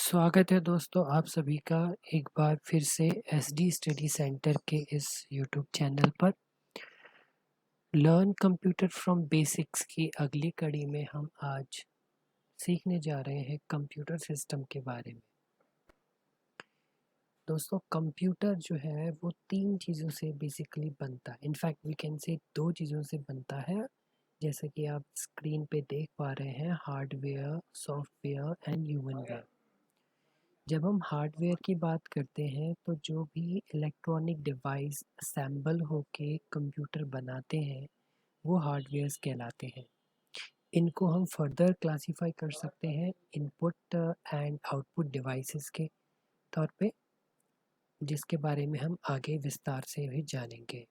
स्वागत है दोस्तों आप सभी का एक बार फिर से एसडी स्टडी सेंटर के इस यूट्यूब चैनल पर। लर्न कंप्यूटर फ्रॉम बेसिक्स की अगली कड़ी में हम आज सीखने जा रहे हैं कंप्यूटर सिस्टम के बारे में। दोस्तों कंप्यूटर जो है वो तीन चीज़ों से बेसिकली बनता है। इनफैक्ट वी कैन से दो चीज़ों से बनता है, जैसे कि आप स्क्रीन पे देख पा रहे हैं, हार्डवेयर, सॉफ्टवेयर एंड ह्यूमनवेयर। जब हम हार्डवेयर की बात करते हैं तो जो भी इलेक्ट्रॉनिक डिवाइस असेंबल होके कंप्यूटर बनाते हैं वो हार्डवेयर्स कहलाते हैं। इनको हम फर्दर क्लासिफाई कर सकते हैं इनपुट एंड आउटपुट डिवाइसेस के तौर पे, जिसके बारे में हम आगे विस्तार से भी जानेंगे।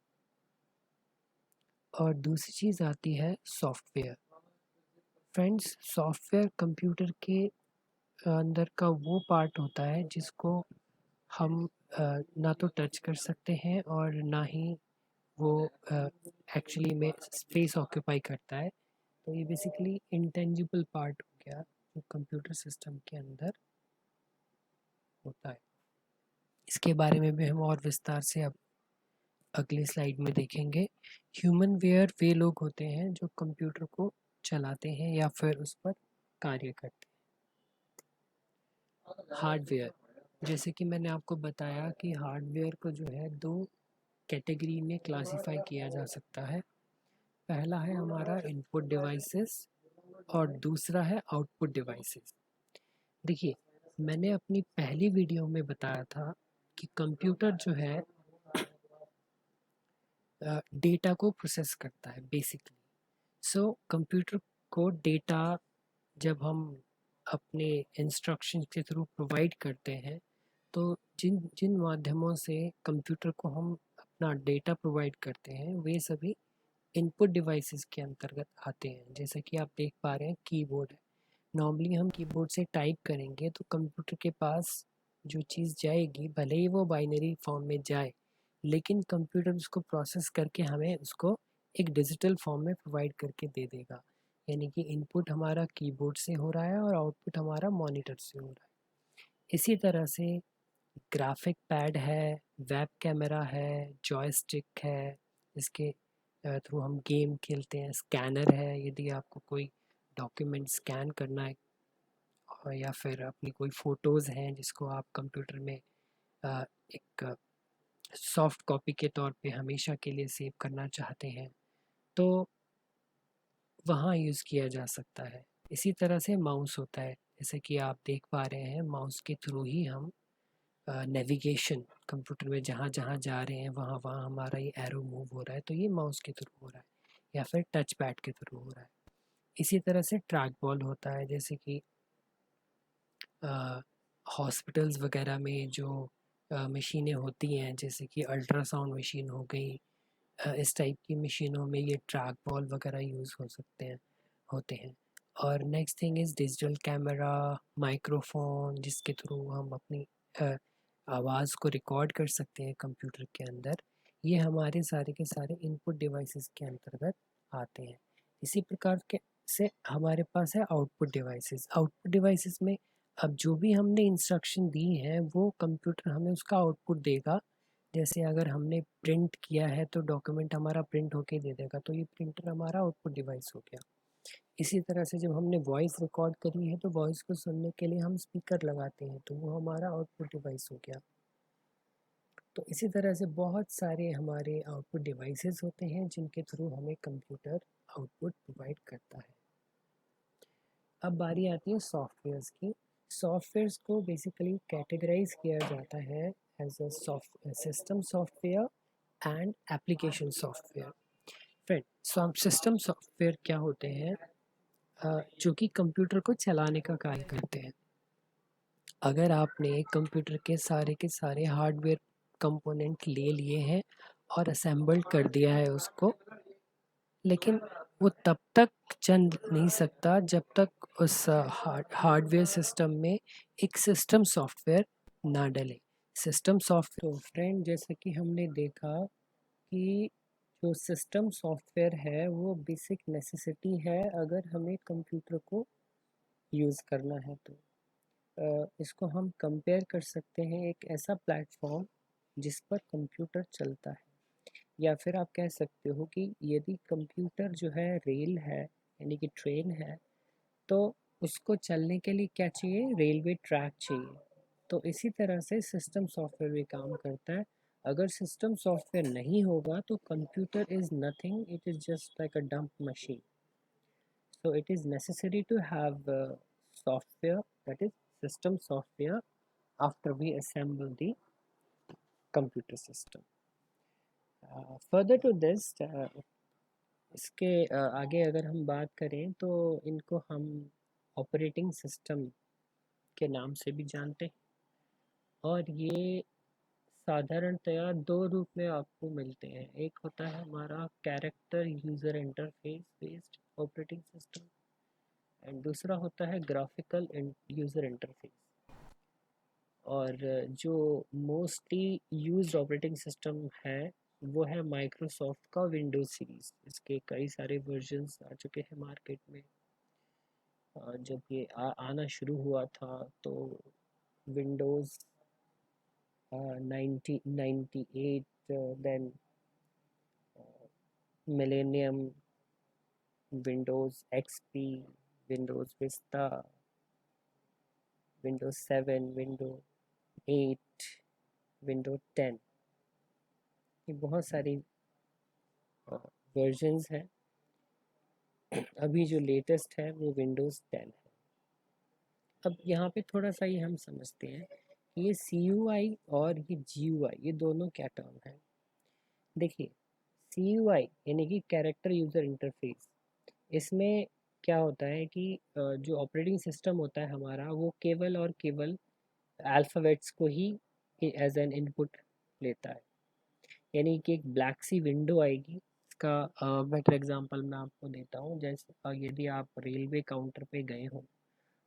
और दूसरी चीज़ आती है सॉफ्टवेयर। फ्रेंड्स, सॉफ्टवेयर कंप्यूटर के अंदर का वो पार्ट होता है जिसको हम ना तो टच कर सकते हैं और ना ही वो एक्चुअली में स्पेस ऑक्यूपाई करता है। तो ये बेसिकली इंटेंजिबल पार्ट हो गया जो कंप्यूटर सिस्टम के अंदर होता है। इसके बारे में भी हम और विस्तार से अब अगले स्लाइड में देखेंगे। ह्यूमन वेयर वे लोग होते हैं जो कंप्यूटर को चलाते हैं या फिर उस पर कार्य करते हैं। हार्डवेयर, जैसे कि मैंने आपको बताया कि हार्डवेयर को जो है दो कैटेगरी में क्लासिफाई किया जा सकता है। पहला है हमारा इनपुट डिवाइसेस और दूसरा है आउटपुट डिवाइसेस। देखिए, मैंने अपनी पहली वीडियो में बताया था कि कंप्यूटर जो है डेटा को प्रोसेस करता है बेसिकली। सो कंप्यूटर को डेटा जब हम अपने इंस्ट्रक्शन के थ्रू प्रोवाइड करते हैं तो जिन जिन माध्यमों से कंप्यूटर को हम अपना डेटा प्रोवाइड करते हैं वे सभी इनपुट डिवाइसेस के अंतर्गत आते हैं। जैसे कि आप देख पा रहे हैं कीबोर्ड है। नॉर्मली हम कीबोर्ड से टाइप करेंगे तो कंप्यूटर के पास जो चीज़ जाएगी, भले ही वो बाइनरी फॉर्म में जाए, लेकिन कंप्यूटर उसको प्रोसेस करके हमें उसको एक डिजिटल फॉर्म में प्रोवाइड करके दे देगा। यानी कि इनपुट हमारा कीबोर्ड से हो रहा है और आउटपुट हमारा मॉनिटर से हो रहा है। इसी तरह से ग्राफिक पैड है, वेब कैमरा है, जॉयस्टिक है, इसके थ्रू हम गेम खेलते हैं, स्कैनर है यदि आपको कोई डॉक्यूमेंट स्कैन करना है, और या फिर अपनी कोई फ़ोटोज़ हैं जिसको आप कंप्यूटर में एक सॉफ्ट कॉपी के तौर पे हमेशा के लिए सेव करना चाहते हैं तो वहाँ यूज़ किया जा सकता है। इसी तरह से माउस होता है, जैसे कि आप देख पा रहे हैं माउस के थ्रू ही हम नेविगेशन कंप्यूटर में जहाँ जहाँ जा रहे हैं वहाँ वहाँ हमारा ये एरो मूव हो रहा है तो ये माउस के थ्रू हो रहा है या फिर टच पैड के थ्रू हो रहा है। इसी तरह से ट्रैक बॉल होता है, जैसे कि हॉस्पिटल्स वगैरह में जो मशीनें होती हैं, जैसे कि अल्ट्रासाउंड मशीन हो गई, इस टाइप की मशीनों में ये ट्रैक बॉल वगैरह यूज़ हो सकते हैं होते हैं। और next thing is digital camera, microphone, जिसके थ्रू हम अपनी आवाज़ को रिकॉर्ड कर सकते हैं कंप्यूटर के अंदर। ये हमारे सारे के सारे इनपुट डिवाइसेस के अंतर्गत आते हैं। इसी प्रकार के से हमारे पास है आउटपुट डिवाइसेस। आउटपुट डिवाइसेस में अब जो भी हमने इंस्ट्रक्शन दी है वो कंप्यूटर हमें उसका आउटपुट देगा। जैसे अगर हमने प्रिंट किया है तो डॉक्यूमेंट हमारा प्रिंट होके दे देगा, तो ये प्रिंटर हमारा आउटपुट डिवाइस हो गया। इसी तरह से जब हमने वॉइस रिकॉर्ड करी है तो वॉइस को सुनने के लिए हम स्पीकर लगाते हैं, तो वो हमारा आउटपुट डिवाइस हो गया। तो इसी तरह से बहुत सारे हमारे आउटपुट डिवाइसेस होते हैं जिनके थ्रू हमें कंप्यूटर आउटपुट प्रोवाइड करता है। अब बारी आती है सॉफ्टवेयर्स की। सॉफ्टवेयर्स को बेसिकली कैटेगराइज किया जाता है as a system software and application software. Friend, system software क्या होते हैं? जो कि कंप्यूटर को चलाने का कार्य करते हैं। अगर आपने कंप्यूटर के सारे हार्डवेयर कंपोनेंट ले लिए हैं और असेंबल्ड कर दिया है उसको, लेकिन वो तब तक चल नहीं सकता जब तक उस हार्डवेयर सिस्टम में एक सिस्टम सॉफ्टवेयर ना डले। सिस्टम सॉफ्टवेयर, तो फ्रेंड जैसे कि हमने देखा कि जो सिस्टम सॉफ्टवेयर है वो बेसिक नेसेसिटी है अगर हमें कंप्यूटर को यूज़ करना है तो। इसको हम कंपेयर कर सकते हैं एक ऐसा प्लेटफॉर्म जिस पर कंप्यूटर चलता है, या फिर आप कह सकते हो कि यदि कंप्यूटर जो है रेल है, यानी कि ट्रेन है, तो उसको चलने के लिए क्या चाहिए? रेलवे ट्रैक चाहिए। तो इसी तरह से सिस्टम सॉफ्टवेयर भी काम करता है। अगर सिस्टम सॉफ्टवेयर नहीं होगा तो computer is nothing, it is just like a dump machine. So it is necessary to have software, that is system software, after we assemble the computer system. Further to this, इसके आगे अगर हम बात करें तो इनको हम ऑपरेटिंग सिस्टम के नाम से भी जानते हैं, और ये साधारणतया दो रूप में आपको मिलते हैं. एक होता है हमारा character user interface based operating system, and दूसरा होता है ग्राफिकल यूज़र इंटरफेस. और जो मोस्टली यूज्ड ऑपरेटिंग सिस्टम है वो है माइक्रोसॉफ्ट का विंडोज़ सीरीज़. इसके कई सारे वर्जन्स आ चुके हैं मार्केट में. जब ये आना शुरू हुआ था तो Windows 98, then millennium, Windows XP, Windows Vista, Windows 7, Windows 8, Windows 10, ये बहुत सारी वर्जन्स हैं. अभी जो लेटेस्ट है वो विंडोज़ 10 है. अब यहाँ पे थोड़ा सा ये हम समझते हैं कि ये CUI और ये GUI ये दोनों क्या टर्म है. देखिए, CUI यानी कि कैरेक्टर यूज़र इंटरफेस, इसमें क्या होता है कि जो ऑपरेटिंग सिस्टम होता है हमारा वो केवल और केवल अल्फ़ाबेट्स को ही एज एन इनपुट लेता है. यानी कि एक ब्लैक सी विंडो आएगी. इसका बेटर एग्जांपल मैं आपको देता हूँ. जैसे यदि आप रेलवे काउंटर पे गए हो,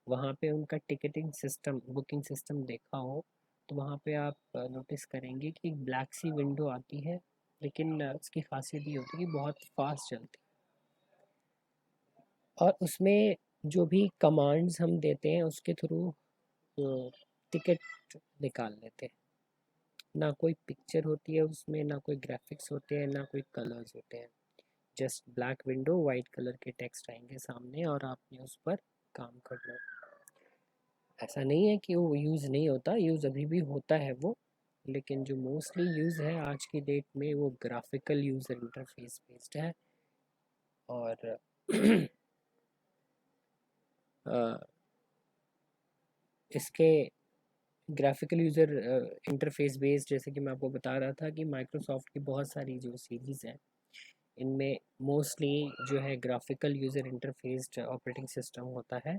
वहाँ पे उनका टिकटिंग सिस्टम, बुकिंग सिस्टम देखा हो, तो वहाँ पे आप नोटिस करेंगे कि एक ब्लैक सी विंडो आती है, लेकिन उसकी खासियत ये होती है कि बहुत फास्ट चलती है, और उसमें जो भी कमांड्स हम देते हैं उसके थ्रू टिकट निकाल लेते हैं. ना कोई पिक्चर होती है उसमें, ना कोई ग्राफिक्स होते हैं, ना कोई कलर्स होते हैं. Just black window, white colour के टेक्स्ट आएंगे सामने और आपने उस पर काम करना है. ऐसा नहीं है कि वो यूज़ नहीं होता, यूज़ अभी भी होता है वो, लेकिन जो मोस्टली यूज़ है आज की डेट में वो ग्राफिकल यूज़र इंटरफेस बेस्ड है. और इसके ग्राफिकल यूज़र इंटरफेस बेस्ड, जैसे कि मैं आपको बता रहा था कि माइक्रोसॉफ्ट की बहुत सारी जो सीरीज़ हैं इनमें मोस्टली जो है graphical user interfaced operating system होता है.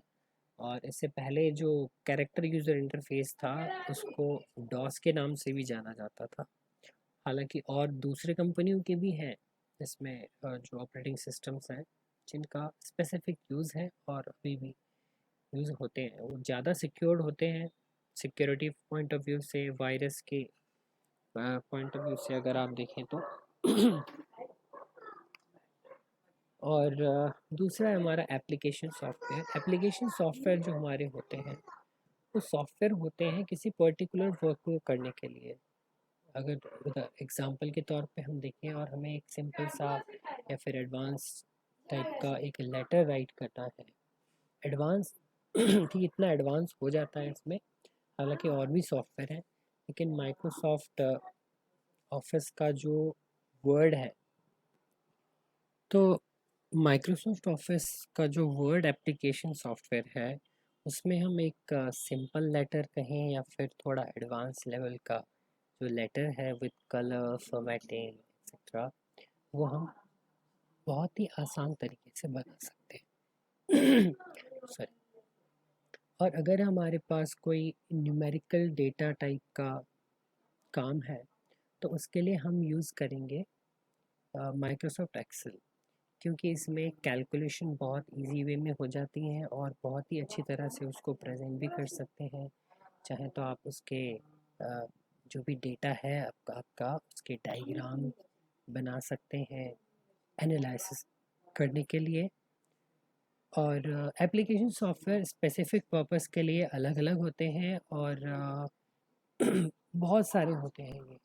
और इससे पहले जो कैरेक्टर यूज़र इंटरफेस था उसको डॉस के नाम से भी जाना जाता था. हालांकि और दूसरे कंपनियों के भी हैं इसमें जो ऑपरेटिंग सिस्टम्स हैं जिनका स्पेसिफिक यूज़ है और अभी भी यूज़ होते हैं. वो ज़्यादा सिक्योर्ड होते हैं सिक्योरिटी पॉइंट ऑफ व्यू से, वायरस के पॉइंट ऑफ व्यू से अगर आप देखें तो. और दूसरा है हमारा एप्लीकेशन सॉफ्टवेयर. एप्लीकेशन सॉफ्टवेयर जो हमारे होते हैं वो सॉफ्टवेयर होते हैं किसी पर्टिकुलर वर्क को करने के लिए. अगर एग्जांपल के तौर पे हम देखें और हमें एक सिंपल सा या फिर एडवांस टाइप का एक लेटर राइट करना है, एडवांस ठीक इतना एडवांस हो जाता है इसमें. हालांकि और भी सॉफ्टवेयर हैं, लेकिन माइक्रोसॉफ्ट ऑफिस का जो वर्ड है, तो माइक्रोसॉफ्ट ऑफिस का जो वर्ड एप्लीकेशन सॉफ्टवेयर है उसमें हम एक सिंपल लेटर कहें या फिर थोड़ा एडवांस लेवल का जो लेटर है विद कलर, फॉर्मेटिंग एक्सेट्रा, वो हम बहुत ही आसान तरीके से बना सकते हैं. सॉरी. और अगर हमारे पास कोई न्यूमेरिकल डेटा टाइप का काम है तो उसके लिए हम यूज़ करेंगे माइक्रोसॉफ्ट एक्सेल, क्योंकि इसमें कैलकुलेशन बहुत इजी वे में हो जाती हैं और बहुत ही अच्छी तरह से उसको प्रेजेंट भी कर सकते हैं. चाहे तो आप उसके जो भी डेटा है आपका उसके डायग्राम बना सकते हैं एनालिसिस करने के लिए. और एप्लीकेशन सॉफ्टवेयर स्पेसिफिक पर्पस के लिए अलग अलग होते हैं और बहुत सारे होते हैं ये,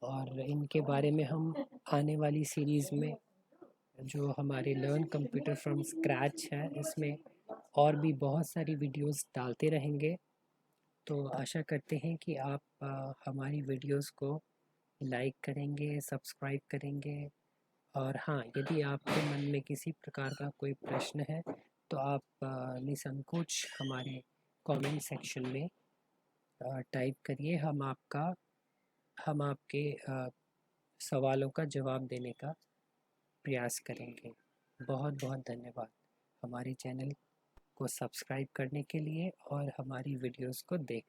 और इनके बारे में हम आने वाली सीरीज़ में, जो हमारे लर्न कंप्यूटर फ्रॉम स्क्रैच है, इसमें और भी बहुत सारी वीडियोस डालते रहेंगे। तो आशा करते हैं कि आप हमारी वीडियोस को लाइक करेंगे, सब्सक्राइब करेंगे। और हाँ, यदि आपके मन में किसी प्रकार का कोई प्रश्न है तो आप निसंकोच हमारे कमेंट सेक्शन में टाइप करिए। हम आपके सवालों का जवाब देने का प्रयास करेंगे। बहुत बहुत धन्यवाद हमारे चैनल को सब्सक्राइब करने के लिए और हमारी वीडियोस को देख